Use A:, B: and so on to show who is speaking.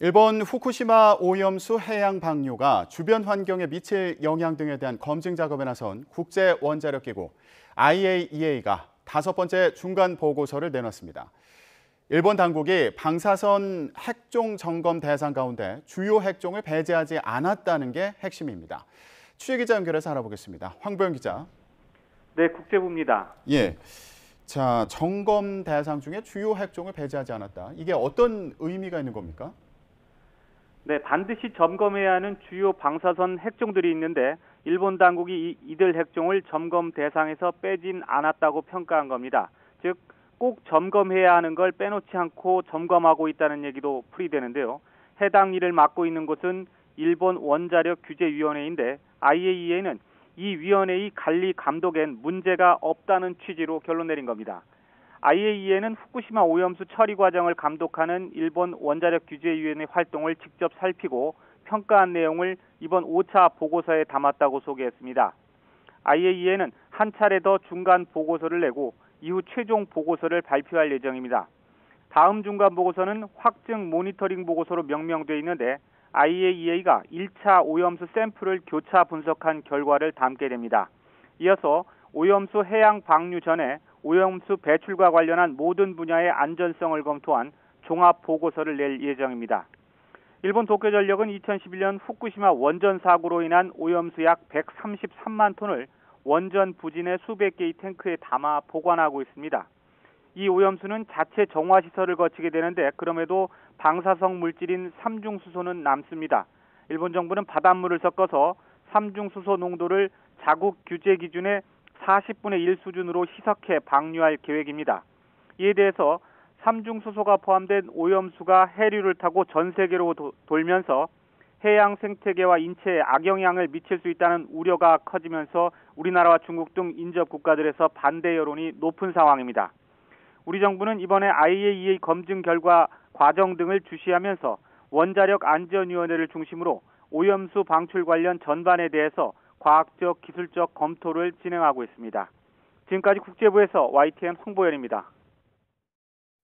A: 일본 후쿠시마 오염수 해양 방류가 주변 환경에 미칠 영향 등에 대한 검증 작업에 나선 국제원자력기구 IAEA가 5번째 중간 보고서를 내놨습니다. 일본 당국이 방사선 핵종 점검 대상 가운데 주요 핵종을 배제하지 않았다는 게 핵심입니다. 취재기자 연결해서 알아보겠습니다. 황보영 기자.
B: 네, 국제부입니다.
A: 예. 자, 점검 대상 중에 주요 핵종을 배제하지 않았다. 이게 어떤 의미가 있는 겁니까?
B: 네, 반드시 점검해야 하는 주요 방사선 핵종들이 있는데 일본 당국이 이들 핵종을 점검 대상에서 빼진 않았다고 평가한 겁니다. 즉, 꼭 점검해야 하는 걸 빼놓지 않고 점검하고 있다는 얘기도 풀이되는데요. 해당 일을 맡고 있는 곳은 일본 원자력 규제위원회인데 IAEA는 이 위원회의 관리 감독엔 문제가 없다는 취지로 결론 내린 겁니다. IAEA는 후쿠시마 오염수 처리 과정을 감독하는 일본 원자력 규제위원회 활동을 직접 살피고 평가한 내용을 이번 5차 보고서에 담았다고 소개했습니다. IAEA는 한 차례 더 중간 보고서를 내고 이후 최종 보고서를 발표할 예정입니다. 다음 중간 보고서는 확증 모니터링 보고서로 명명되어 있는데 IAEA가 1차 오염수 샘플을 교차 분석한 결과를 담게 됩니다. 이어서 오염수 해양 방류 전에 오염수 배출과 관련한 모든 분야의 안전성을 검토한 종합 보고서를 낼 예정입니다. 일본 도쿄전력은 2011년 후쿠시마 원전 사고로 인한 오염수 약 133만 톤을 원전 부진의 수백 개의 탱크에 담아 보관하고 있습니다. 이 오염수는 자체 정화 시설을 거치게 되는데 그럼에도 방사성 물질인 삼중수소는 남습니다. 일본 정부는 바닷물을 섞어서 삼중수소 농도를 자국 규제 기준의 40분의 1 수준으로 희석해 방류할 계획입니다. 이에 대해서 삼중수소가 포함된 오염수가 해류를 타고 전 세계로 돌면서 해양 생태계와 인체에 악영향을 미칠 수 있다는 우려가 커지면서 우리나라와 중국 등 인접 국가들에서 반대 여론이 높은 상황입니다. 우리 정부는 이번에 IAEA 검증 결과 과정 등을 주시하면서 원자력 안전위원회를 중심으로 오염수 방출 관련 전반에 대해서 과학적, 기술적 검토를 진행하고 있습니다. 지금까지 국제부에서 YTN 황보현입니다.